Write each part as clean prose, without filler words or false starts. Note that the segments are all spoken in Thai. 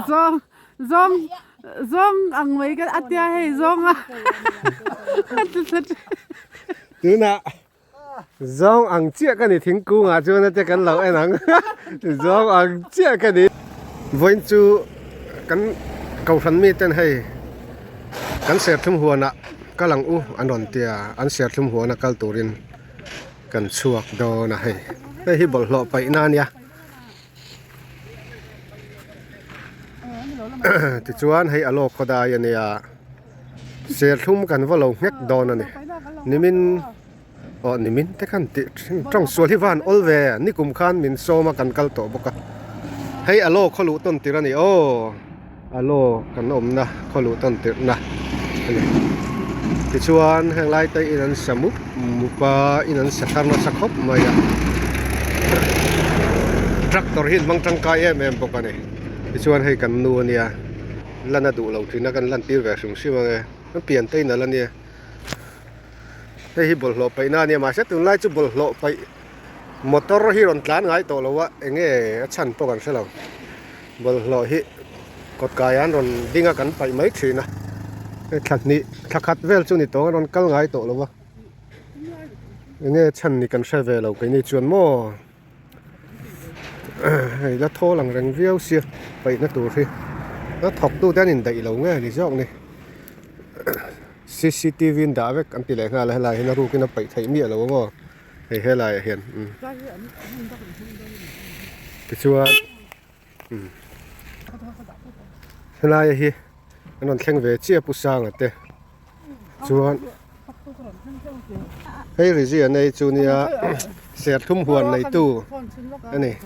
zong zong zong ang mấy cái ăn tia hay zong à từ nè zong ăn chia cái này thiên cung à chứ nó chỉ cần lâu anh ăn zong ăn chia cái này với chú cần cầu phần mi tên hay cần sẹt thum huan à cái lăng u anh đòn tia anh sẹt thum huan à cái turin cần chuộc đồ nè hay đây hi bol lộ bay na nha thì chuan hay alo khoda ya ne ya Serthlum kan va lo ngek don ani nimin nimin te kan ti trong sual hi van olve ni kum khan min so ma kan kal to boka hay alo kholu ton tirani o alo kan om na kholu ton tir na thì chuan hang lai tay inan samuk mupa inan sakar na sakhop maya tractor hin mang tangkai em boka ni thì chuan hay kan nu ania lana du lo thina kan lan tir ve sum sima nge nó pian tay na lan nia đây hi bol lo pai na nia ma se tun lai chu bol lo pai motor hi ron tlan ngai to lo wa enge chan po kan se lo bol lo hi kot kaian ron dinga kan pai mai thina thak ni thakhat vel chu ni to ron kal ngai to lo wa enge chan ni kan se ve lo kai ni chuan mo hay là thô lằng răng viêu xia vậy nó tụt thì nó thọc tu đen nhìn đầy lâu nghe thì giọng này CCTV đã với anh tỷ lệ nga là nó ru cái nó bị thấy miệng lâu không thì hay là hiện cái chua hay là hi nó khen về chia bút sang ở đây chua hay là gì này chú nia Serthlum huan này tu anh này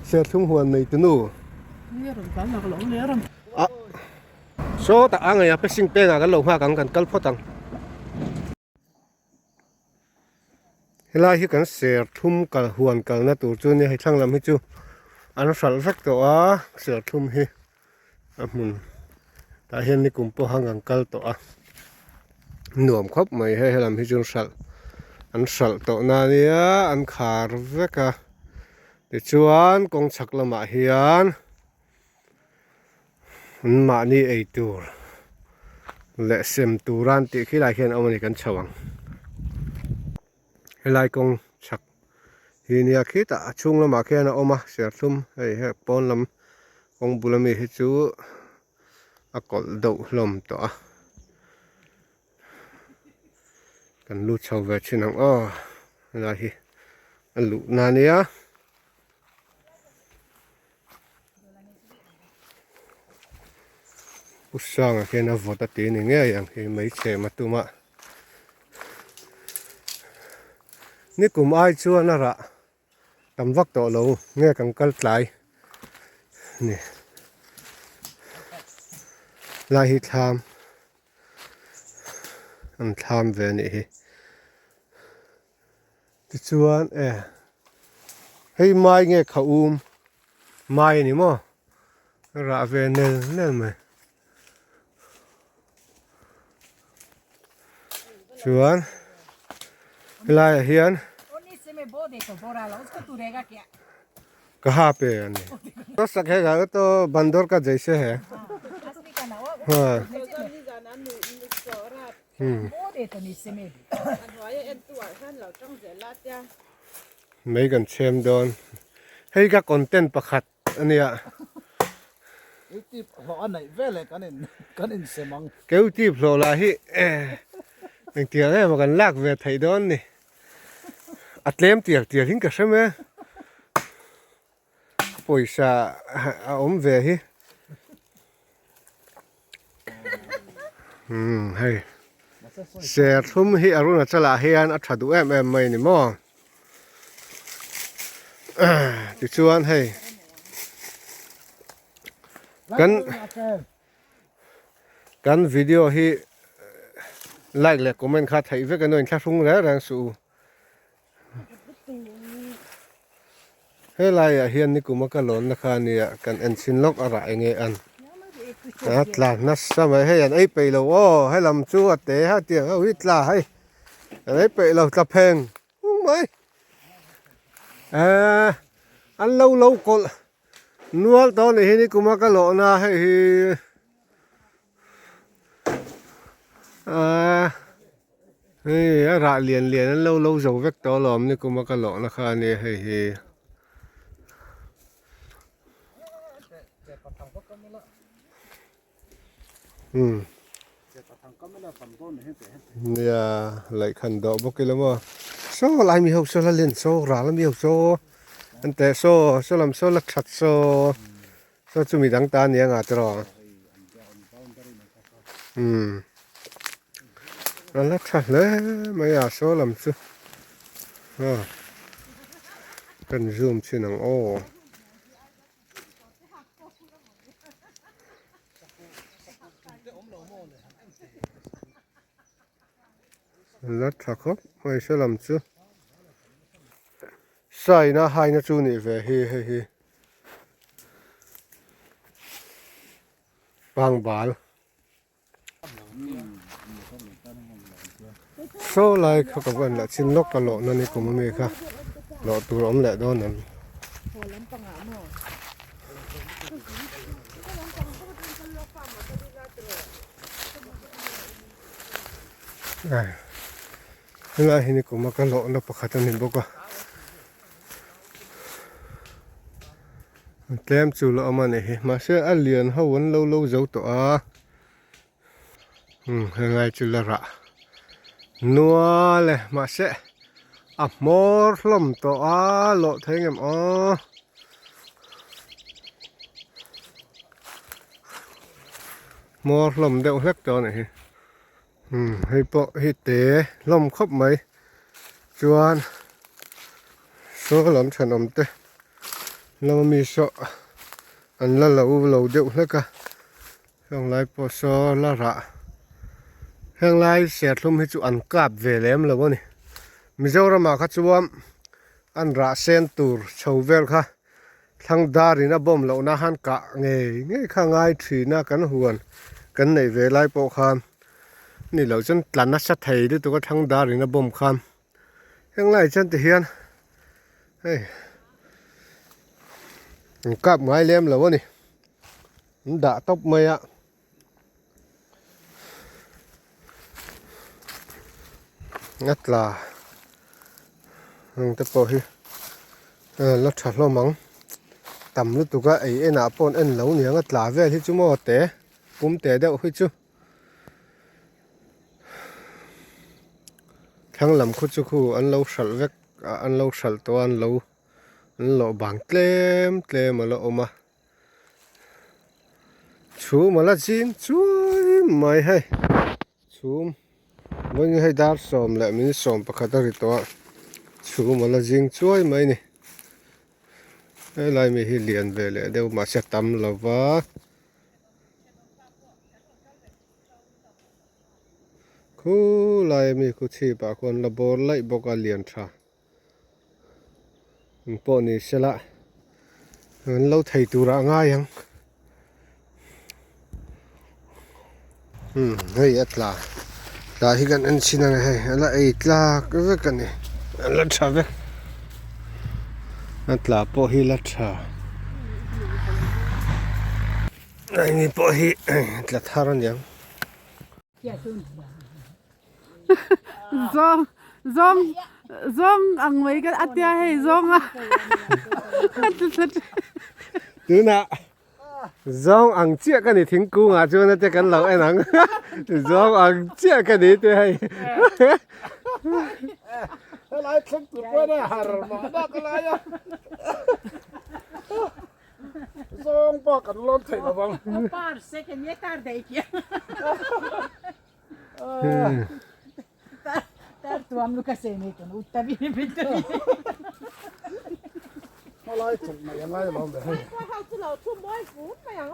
Serthlum huan này tu nu số ta ăn này sinh pe cái lẩu hoa càng cල් phốt tăng lại khi cái Serthlum cái huan cái nó tu chu này hay thằng làm hết chu anh sẵn rất to á Serthlum hi mun ta hiện ni cũng po hàng cl to á nuông khóc mày hay làm hết chu sẵn anh sẵn to na nia anh khar vek à để chuan công chak lama hian mà ni ei tur lệ xem turan ti khi lại hiện ông này cần chawang lại công chak hi nia khi ta chung lama khian oma Serthlum hei he pon lam công bulami hi chu a kol do lom to kan lu chau ve chinang o la hi an lu na nia usang ke na vota ti ni nge yang hi mai che ma tu ma ni kum ai chuan ara tam vak to lo nge kan kal tlai ni la hi tham an tham ve ni hi ti chuan hei mai nge kha mai ni mo ra ve nel mai chuan lai hian ka ha pe ani to sakhe ga to bandor ka jaise hai ha mấy gần xem đón hay các content pakhat ania kéo tiếp lo là hi mình tiếng này mà gần lạc về thấy đón này atlem tiệc hình cả xem á poisa ôm về hi hay Serthlum hi aruna chala hian a thadu em mai ni mo ti chuan hei kan video hi like le comment kha thei ve kan noin thla rung le rang su he lai hian ni kuma ka lon na kha ni kan en sin lok ara enge an atla nasa mai hay anh ấy bị lâu ô hay làm chú à té ha tiền à ít là hay anh ấy bị lâu tập hèn không mấy อันเล่ากดนัวตอนนี้นี่กูมากะโหลนะให้เฮ้ยระเลียนอันเล่าจะเวกตัวหลอมนี่กูมากะโหลนะคะนี่ให้เนี่ยไหลขันดอกบกิลมั้งโซ่ลายมีหกโซ่ละเลียนโซ่ราละมีหกโซ่อันแต่โซ่ลำโซ่ละขัดโซ่จุมีดังตาเนี่ยงาตรอนั่นละขัดเลยไม่อยากโซ่ลำซุเป็นซูมชินังโอ้ลัดทักครับไม่ใช่ลำซุใส่นะไฮนะจูนี่เว้ยเฮ้บางบาลโซ่ลายเขากับกันละชิ้นลกกะโหลนั่นนี่กูไม่มีค่ะโหลตัวร้อมแหละด้านนั้นนี่เห็นกูมากะโหลนับประคัตนิบกะเต็มจุลเอามาเนี่ยมาเชื่ออันเลียนเขาวันเล่าเจ้าตัวยังไงจุลระนัวเลยมาเชื่อมอร์ลมตัวโหลเทงมมอร์ลมเดี๋ยวเล็กตัวนี่ให้ปะให้เตะลมครบไหมจวนโซ่ลมฉันอมเตะเรามีโซ่อันละเราเดี๋ยวเล็กอะข้างไล่ปอโซ่ละระข้างไล่เสียดลมให้จุอันกลับเวลมแล้ววะนี่มิเจ้าเรามาคัดจวมอันระเซนตูร์ชาวเวลค่ะทั้งดารินะบ่มเราหน้าหันกะเงยข้างไล่ถีน่ากันหวนกันในเวลาปอคามนี่เราจนหลันนัชไทยด้วยตัวทั้งดารินะบ่มคำยังไงจนเตียนเฮ้ยกับไม้เลี้ยมแล้ววะนี่มันด่าตบเมียงัดลาตะโพฮีรถฉัดล้อมังต่ำรถตัวก็ไอ้หน้าปนเอ็นเหลาเนี่ยงัดลาเวที่จุ่มเอาเตะปุ่มเตะเดี๋ยวให้จุทั้งลำคุจุคูอันเราสัลเวกอันเราสัลตัวอันเราบางเตลมาละออกมาชูมาละจีนช่วยไม่ให้ชูไม่ให้ดาร์สอมและมินสอมประคัตริตัวชูมาละจีนช่วยไหมนี่ไอ้ลายมีฮิเลียนเวลเดี๋ยวมาเสตำละวะคู่ลายมีคู่ชีปะคนละบอลไล่บอกเลียนชาปอนี่เสละเราไทยตัวง่ายยังเฮ้ยอัตลาตาที่กันอันชินังให้อะไรอัตลาก็เวกันนี่ลัทธาเวกอัตลาปอฮีลัทธาไอ้นี่ปอฮีอัตลาทารันยังzong ang may kan atya hey zongดูนะzong ang chia cái này thiên cung à cho nó cho cái lẩu ai nắng zong ang chia cái này tôi hay lại không tụt qua đây hả mà đó cái này à zong bao cái lon thầy là vâng par second ye tarde kia tar tu am lu kasene to utta bine bitte lại chụp mày lại lon đấy qua hậu tu lo tu moi fu mày ang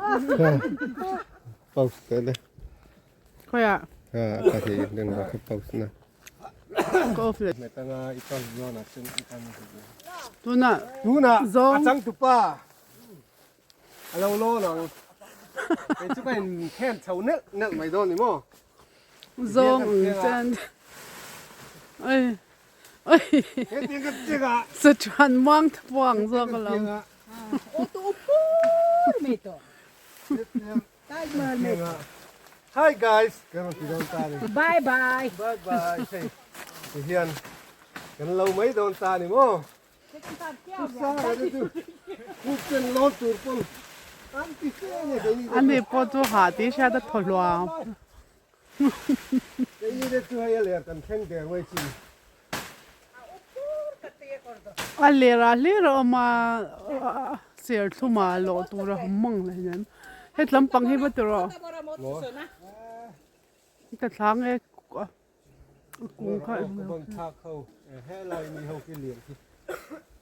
pause cái này kaya cái gì đừng có cái pause nè go for it mày tao ít con do là chân ít con tuna tú nè zong trắng tụp pa lâu lâu nè cái chú mày khen sầu nước mày đôn đi mò zong chen ai cái tiếng cái tiếng à สะชวนม่วงทวงซะก็แล้ว tiếng à ô tô pur mệt rồi tay mờ mệt tiếng à hi guys cái mà chỉ đón ta đi bye bye bye bye hey thì hiền cái lâu mấy đón ta đi mô cái con tao kéo sao rồi đấy tu chân lót tu con ăn tí xe này cái gì อันนี้พอตัวหาที่ใช้ได้ถอดว่า cái gì đấy tu hay là cần thanh đèn quay chi อันเลระเลระมาเสียทุมาโลตัวเรามั่งเลยนั้นให้ลำปังให้บัตรอ bora moto na แต่ทางเอ้กุ้งข้าว บนทางเขาให้ลอยมีเขากินเหรียญที่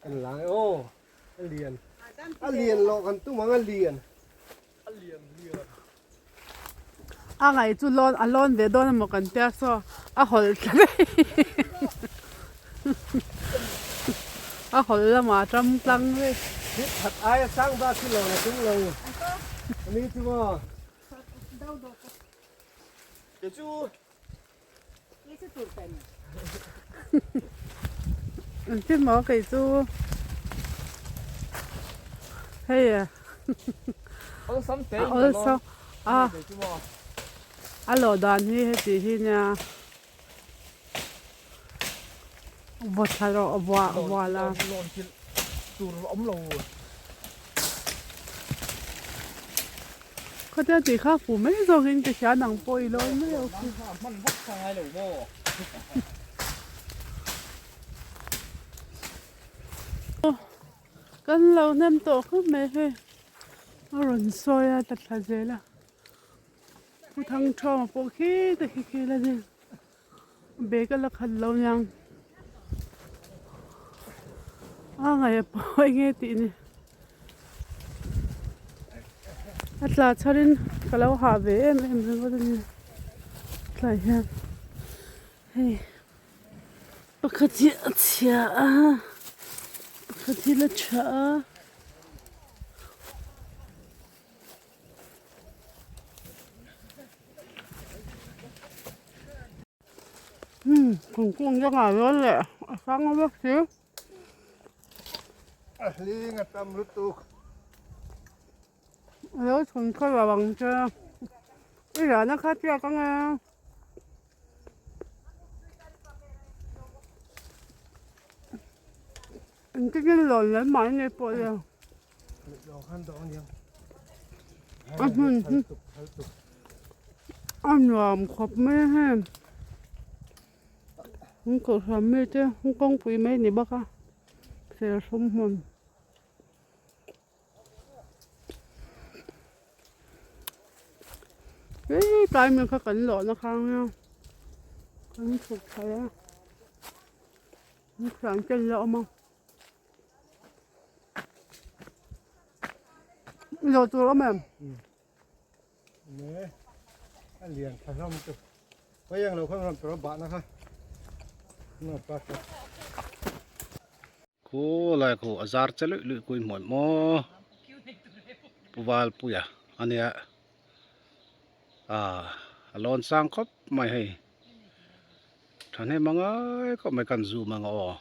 กันหลังโอ้เหรียญเหรียญหลอกกันตุ้มมันเหรียญ อ่ะไงจุลอนอ่ะลอนเวดอนมากันเตะซออ่ะหอลเลยอ่ะหอลละมาจำตังเลย thật ai sang ba cái lầu này cũng lầu anh đi chú bò cái chú cái sự tụt tiền ที่หมอไก่จูเฮ้ยเอาซ้ำอ่ะอ่ะโหลดานนี่ให้ตีที่เนี่ยบดทารอว่าละเขาจะตีข้าฝูไม่ส่งเงินจะช้าหนังปอยเลยไม่เอาคือกันเราเน้มโตขึ้นไหมเฮ้ยอร่อยซอยอะตัดขาเจละผู้ทั้งชอบมาโปกี้แต่ขี้แล้วเนี่ยเบกันละขันเรายังไงปอยไงตีนี่อัตลาชารินก็เราหาเวเอ็มก็จะนี่หลายอย่างเฮ้ยปกติเชียปกติละเช้ากุ้งยังไงร้อนเลยฟังเอาไว้สิ lý ngặt tâm rút tu แล้วชนเข้าระวังเจออีหลานนะคะเจ้าก็ไงอันที่กินหล่นแล้วหมายในปอดเลย đầu khăn đỏ nhiều อันหวานขอบไม่ให้มันก็ทำไม่เจ้ามันกงปุยไม่นี่บ้าค่ะเสียสมมันเฮ้ยตายมันก็กันหล่อนะคะเนี่ยกันถูกใช้แล้วมันสั่งเจนแล้วมั้งหล่อตัวแล้วแม่ nè anh liền phải làm được bây giờเราkhông làm cho bạn nữa ha nó bắt cô lại cô azar chơi lưỡi cùi mòn mò puval puya anh ấy lon sang khóc mày hay thằng này mang ấy có mày cần zoom mang cô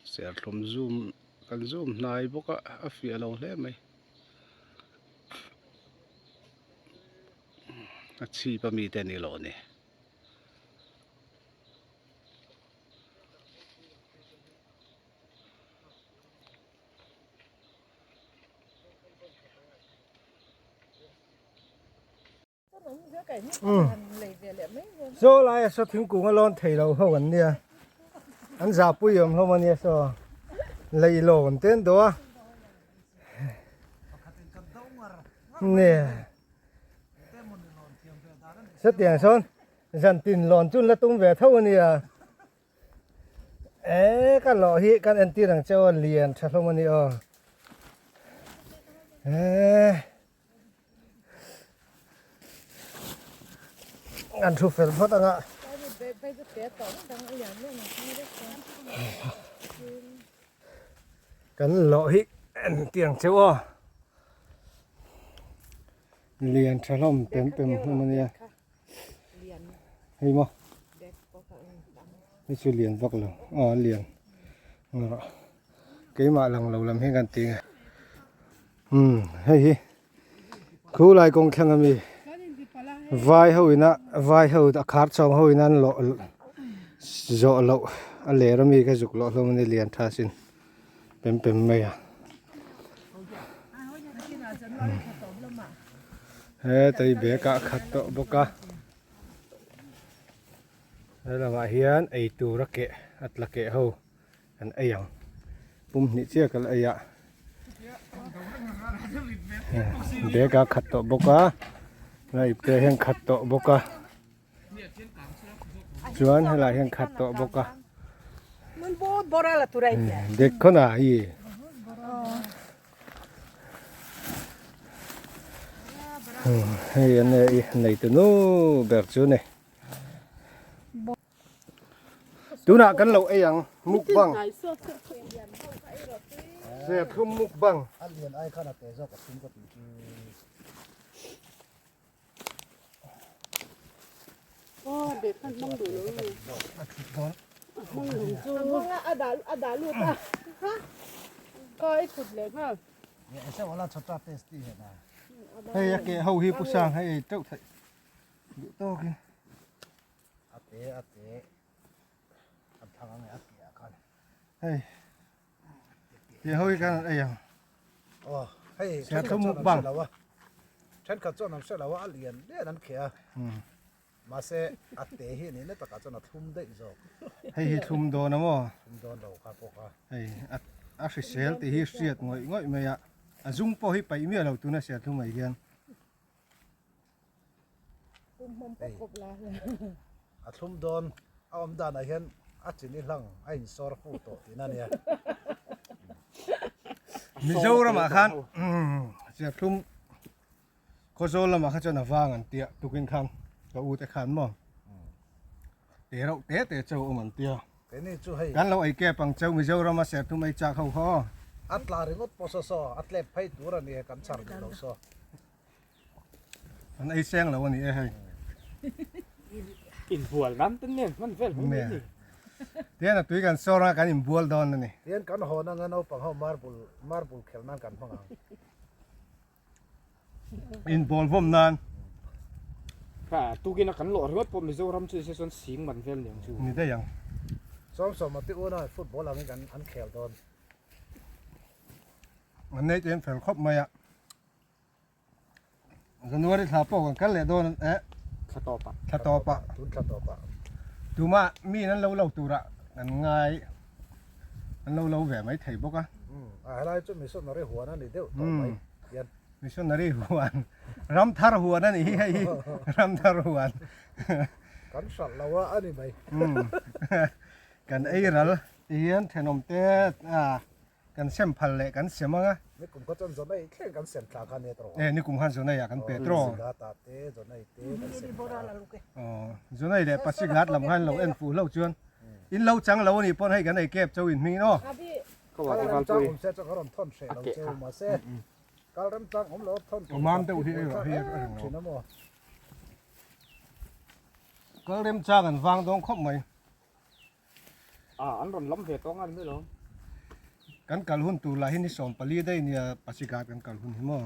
Serthlum zoom cần zoom này bốc á phía lâu thế mày chi pa mi tên nilo nè số lại số thiếu cũng lon thầy lâu hơn nè anh già bùi yếm hơn nè số lấy lon tên đó nè rất tiền son dần tin lon chun là tung về thâu nè cái lọ hi cái anh tiền đằng châu liền chắc không nè ăn chụp phim hết anh ạ cái lọ hi anh tiền đằng châu liền chắc không tiền không nè hay mà cái chuyện liền vắt lâu liền cái mà lần lâu làm hết gan tiền hay khu lại công khang mi vai hậu đã khát xong hậu nan lộ dọ lộ anh lẽ ra mi cái dục lộ luôn này liền tha xin bem mày à thế tới bé cả khát to bốc cả đây là mà hiền ấy tu ra kệ là kệ hậu anh ấy à bùm nị chia cái ấy à bé cả khát to bốc cả này bé hiền khát to bốc cả chuan hay là hiền khát to bốc cả Mun bo ra là tu rai ya. đẹp con à gì hay anh này từ nó bẹt chỗ này chú nào cắn lẩu ấy ăn múc băng sẽ không múc băng anh liền ai khá là tệ do cả chúng có tự chịu để khăn mong đủ rồi mong đủ rồi mong đã luôn à coi cụt lên ha vậy sao là chặt chặt test đi nè hay cái hầu hi pusang hay trâu thầy to kìa ate anh thằng này ate con hay cái hầu cái ấy à hay sẽ không múc băngฉันขัดจนน้ำเสร็จแล้วว่าเรียนเนี่ยนั่นเขียมาเสะอัดเตะเฮียนี่เนี่ยตะกัดจนทุ่มได้จบ hay hi thum do na mo ทุ่มโดนเราครับพวกเขา hay à sel thì hi siết ngồi mày à dung po hi pai mi lo tu na siết thu mày hiền อัดทุ่มโดนเอาอมดานไอ้เห็นอัดจีนี่หลังไอ้สอร์ฟูโตที่นั่นเนี่ย mi zo ra mà khan siết thum có zo là mà khan cho nó vang ăn tiệt tu kinh khan có u te khan mo te rau te châu mà tiệt แต่นี่จู่ให้ กันเราไอ้แก่ปังเจ้าmi zo ra mà siết thu mày cha khâu ho อัดลาเรื่องปอสออัดเล็บให้ตัวนี่กันชาร์จเราซอ anh ấy Seng làวันนี้hay in buồn lắm tất nhiênมันเฟ้นผมนี่ thế là tụiกันso ra cái niềm buồn đó này เรียนกันหอนั่งกันเอาปังเอามาร์บุลเขลนั่งกันพังอ่ะ in buồn vom nan ค่ะตูกินกันหลอดรถผมไม่รู้รำชื่อเสียส่วนสิงมันเฟ้นอย่างชู นี่ได้ยัง ซ้อมมาติอ้วนฟุตบอลเราเหมือนกันอันเขลตอน อันนี้จะเป็นแฟนคลับมาอ่ะกันว่าได้ถาปกันกันเลยโดนข้าต่อปะ ถ้าต่อปะ ทุนขัดต่อปะ ดูมามีนั้นเราตัวละอันง่ายอันเราแหวไม่ถ่ายบกอ่ะ อะไรจุดมีส่วนอะไรหัวนั่นนี่เดี๋ยวต่อไปเรียน มีส่วนอะไรหัวรำทารหัวนั่นนี่ให้รำทารหัว กันสัตว์เราว่าอันนี้ไป กันไอ้ระเอียนแทนมเต้กันเสียมพันเละกันเสียมั้งอ่ะ นี่กลุ่มก็จนได้แข่งกันเสียงคลาคันเนี่ยตรง นี่กลุ่มขันส่วนไหนกันเปโตร ดาตาเต้จนได้เต้กันเสียง อ๋อส่วนไหนเดี๋ยวปัสสิกัดลำคันเราเอ็นฟูเราจวนอินเราจังเรานี่ป้อนให้กันไอ้เก็บเจ้าอินมีเนาะ ก็ว่า การ ที่บ้าน จัง ปุย ผมเสียจะกระรอนท่อนเสียเราเจอมาเสียการรำจังผมเราท่อน มามเต้าที่ให้ ชินน้ำมัน ก็เริ่มจ้ากันวางตรงครบไหม อันร้อนล้ำเฟต้องอันไม่หรอ กันกัลหุ่นตัวละหินที่สองปลีได้เนี่ยปัสสิกัดกันกัลหุ่นหิมะ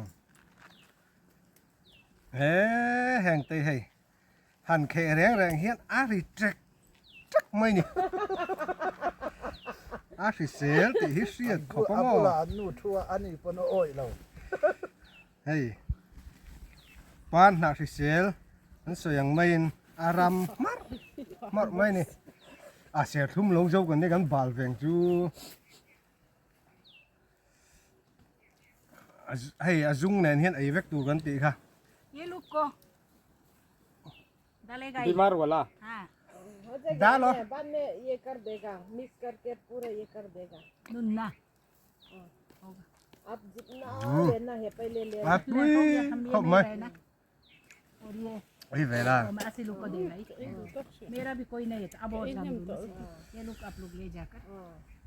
แห่งเตยให้หันแข็งแรงเฮียนอาริจักไม่เนี่ยอาริเซลติฮิเซียดขอบ อั ม บุ อ ลานูทัวอันนี้ปนโอ้ยเรา เฮ้ยปานอาริเซลนั่นสวยอย่างไม่อารามมัดไม่เนี่ยเสียทุ่มลงโจกันนี่กันบาลเวงจูให้จุงเนี่ยเห็นไอ้เวกตูกันตีค่ะ Ye luko. Dale gai. บิมาร์วะล่ะ Ha. डालो बाद में ये कर देगा मिक्स करके पूरा ये कर देगा Nunna. आप जितना लेना है पहले ले มาตุ้ยขอบไหม और ये ไอ้เวลา मैं ऐसे लोग को दे रही मेरा भी कोई नहीं है अब और ये लोग आप लोग ले जाकर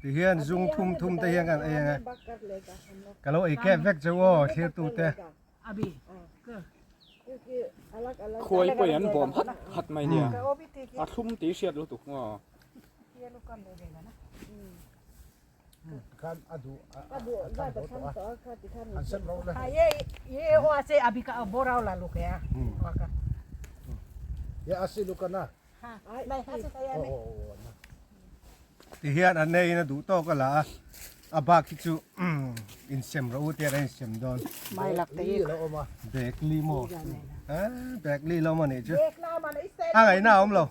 ที่เฮียนจุงทุ่มแต่เฮียนกันไอ้ยังไง बात कर लेगा हम लोग ก็เราไอ้แก่เวกจะว่าเชียร์ตูแต่ अभी คอยไปยันบอมหัดไม่เนี่ยอาทุ่มตีเสียดรู้ตุกงอ kan aduได้ประชันต่อค่ะที่ท่าน an sem ro le เย่ว่าเซอบิกาบราวละลูกแกว่ากัน ya asilukana ฮะไม่ให้ใส่ oh na ที่เฮียนอันนี้นะดูโตก็ละอาบาคิจูอินเซมเราเตียอินเซมดอน ไม่หลักตี lo oma เบรกลีโมเบรกลีเรามาเนี่ยจ้ะ เด็กน้ามันไอ้เซน อะไรหน้าอมเรา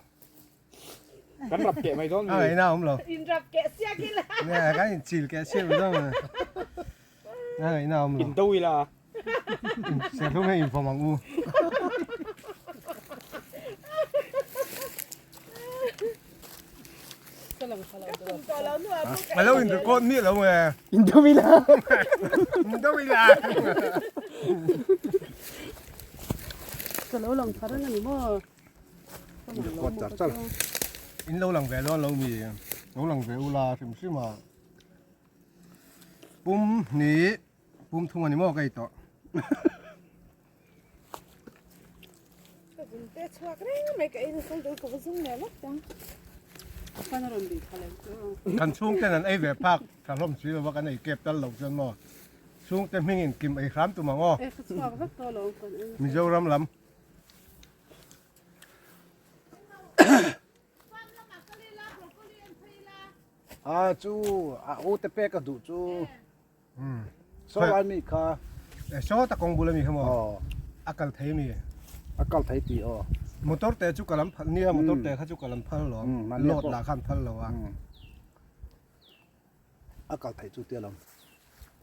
กันรับแกะไม่ต้อง อะไรหน้าอมเรา อินรับแกเสียกินละ เนี่ยกันจิลแกเชื่อไม่ต้องอะไรหน้าอม อิ เรา นตุยละ เสียทุกให้อินฟอร์มังอู มาแล้วอินเตอร์โกนนี่แล้วไง อินตุยละ อินเตอร์วิลา ก็แล้วลองทานกันนี่บ่ กดจัดจัง อินเราหลังแหวนเรามีเราหลังแหวนอุลาถึงชื่อมาปุ่มนี้ปุ่มทุ่งอันนี้มั่วไก่ต่อ แต่ชัวร์ก็ได้ไม่ก็อินใส่ดูกับซุ่มเนี่ยละจัง กันรอนดีทะเลก็ กันช่วงแต่นั้นไอ้แหวนภาคถ้าล่มชื้อว่ากันไอ้เก็บตลกจนมั่วช่วงแต่ไม่เห็นกิมไอ้ครั้มตัวมังอ้อ เอ๊ะก็ชัวร์ก็ตัวลงกัน มีเจ้ารำล chu a o te pe ka du chu ำ so an mi kha โซ่ตะกงบุลมีขโมย oh อากาศไทยมี akal thai ti oh มอเตอร์แต่จุกกะลำพันเนี่ยมอเตอร์แต่เขาจุกกะลำพันหรอโหลดหลาคันพันหรอวะ akal thai chu te lam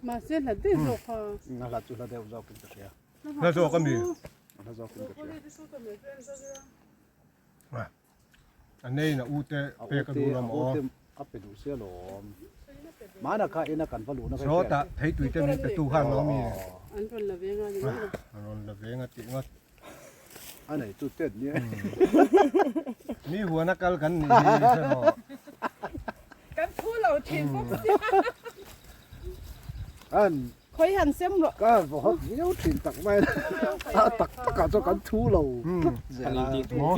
มาเส้นละดิโลค่ะ na la chu la de uza pin ta ya แล้วโซ่ก็มี na za pin ta ya อันนี้นะอูเตเปกระดูลำอ๋อ ape du se lo mana kha ina kan valu na โซ่ตะไทยตุยเต็มแต่ตู้ข้างน้องมี อันเป็นละเวงอ่ะนี่ อันนั้นละเวงติงด anai chu te ni มีหัวนักกลกันนี่ใช่หรอ กันทูเราชินปุ๊บ an คอยหันเส้นหรอ ka vo hot ni u thin tak mai tak ka cho kan thu lo อันนี้ตี หมอ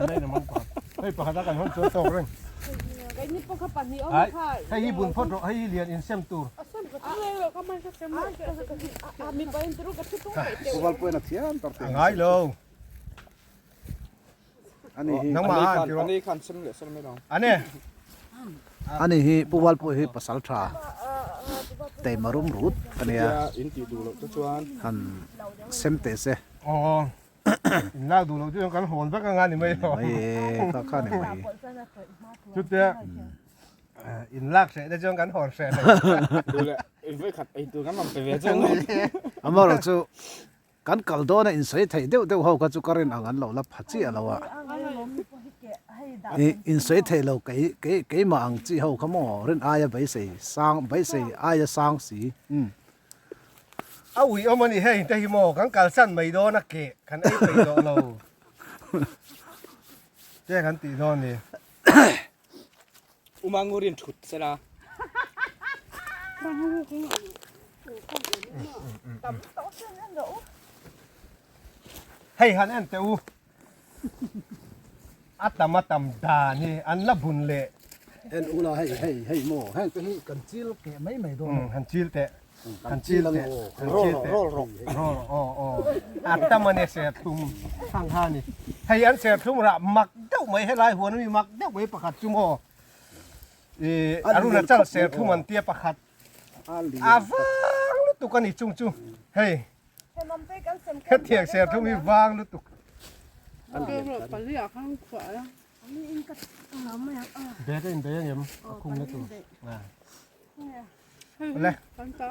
ไม่นะมันก่อนเฮ้ยประคัตกันห้องโซ่โตเร่ง ไอ้นี่พวกเขาปั่นนี่เอา ไอ้ ค่ะ ให้ญี่ปุ่นพดให้เรียนอินเซมตู เส้นก็เลยเราก็มันก็เส้นมีไปอินทรูกับทุกคนเดียว wal po na thiam tar te ง่ายเลย ani hi น้องมา อัน ที่ร นี้คันซึมเลยซึมไม่ต้อง อันนี้ ani hi pu wal po hi pasal tha te marum rut ani ya อินตีดูแล้วจวน han sem te se อ๋อน่าดูเราที่กันโหนสักงานนี่ไม่หรอ mai ka kha ne mai ชุดเนี้ยอินลากเสร็จได้จังกันโหนเสร็จเลย ดูเลยไอ้เว้ยขัดไอ้ตัวกันมันไปเวจัง amaro chu kan kal do na in sei thei deu deu ho ka chu karin angan lo la phachi alawa in sei thei lo ke ma ang chi ho khamo ren aya bai sei aya sang si เอาอีเอามันนี่ให้แต่ฮิโมกันการสั้นไม่โดนนักเกะคันไอ้ไปโดนเราแจ้กันตีนอนนี่ อุมังงูเรียนฉุดใช่ละ ให้หันอันเตอูอัตมาตำดานี่อันละบุญเละ en ula hei mo hang pe hi kan chil ke mai do หันชิลเตะ kan chil lang o โรลโรลโรล อ๋ออัตมาเนี่ยเสียทุ่มข้างห้านี่ให้อันเสียทุ่มละมักเด้าไม่ให้ลายหัวนี่มักเด้าไม่ประคัดจุ่มห่ออรุณเจ้าเสียทุ่มมันเตี้ยประคัด ali อาฟังลุตุกันนี่จุ่มเฮ้ยแค่เถียงเสียทุ่มมีวางลุตุ ก็แบบปลีข้างขวาแล้ว เด็กเด็กยังคุ้มเลยตัวเลย ตั้งตา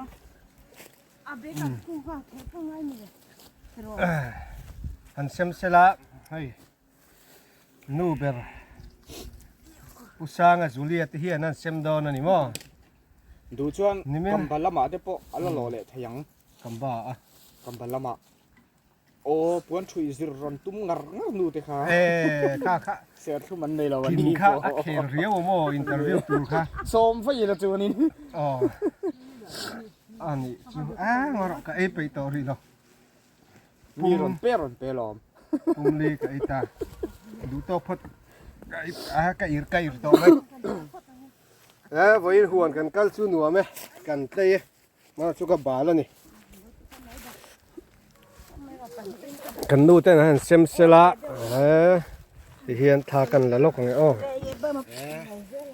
หันเซมเซละเฮ้ยนูเบอร์อุษางจูเลียที่เฮียนั่นเซมดอนนี่มั้ง ดูชวนกำบัลละมาเดปอัลละโลเลทยัง กำบ้าก ำบัลละมาโอ้ปวนช่วยสิรอนตุ้มงัดนูเตค่ะ ข้า เสียทุมันในเราวัน กิน นี้ ข้าเขียนเรียวโมอินเตอร์วิวตูข้า โซมไฟละจวนนี้ อ๋ออันนี้จูงรอกกับเอไปต่อรีเนาะ มีรอนเปรอม ปุ่มลีกับไอ้ตาดูโตพดไก่โตไหมวันนี้หวนกันกัลซูนัวไหมกันเตยมาชุกับบาแล้วนี่กันดูแต่นั้นเซมเซละที่เฮียนทากันละลกไงอ้อ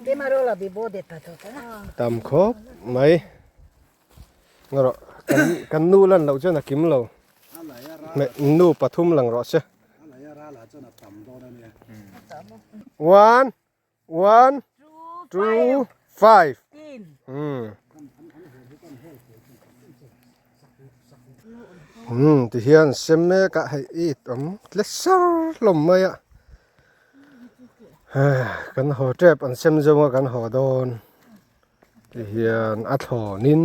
Demarola bi bode tato. ตำครบไหมงั้นเรากันนู่นเราจะนักกิมเราแม่นู่ปทุมหลังรอใช่ one two five ที่เฮียนเซมเมกะให้อีตเลสร์ลมไหมอ่ะกันหอเจ็บอันเซมจงกันหอโดนที่เฮียนอัดหอนิน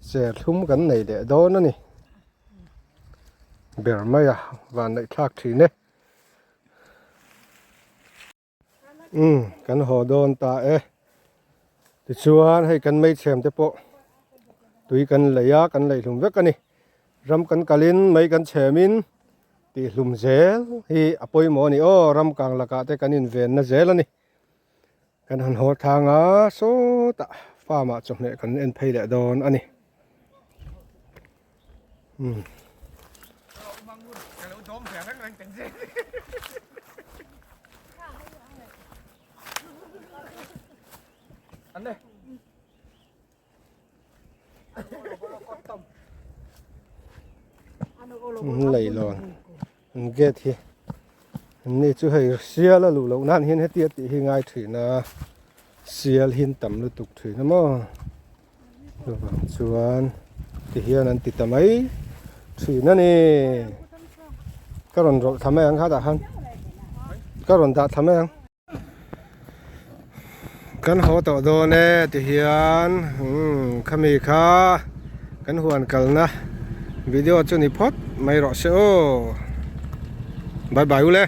เสียทุ่มกันไหนเดะโดนนั่นนี่เบลไหมอ่ะวันในทักทีเนี่ยกันหอโดนตาที่ชวนให้กันไม่เชื่อมจะโปะตุยกันเลยากันเลยหลุมเวกกันนี่รำกันกาลินไม่กันเฉมินตีหลุมเซลฮีอปอยหมอนี่โอ้รำกลางละกาแต่กันอินเวนนะเซลนี่กันหันหัวทางโซตะฟ้ามาจงเนี่ยกันเอ็นเพย์เดโดนอันนี้อันนี้ไหลลอนเกตที่นี่ช่วยเสียแล้วลูกนั่นเห็นให้เตี้ยตีให้ง่ายถือนะเสียหินต่ำแล้วตุกถือนะมั้งส่วนที่เฮียนั้นติดทำไมถือนั่นนี่ก็รอนทำไมอันข้าตาหันก็รอนตาทำไมอันกันหัวต่อโดนเน่ที่เฮียนขมีข้ากันหวนกันนะวิดีโอจุนี่พอดไม่รอเชียวบายบายเลย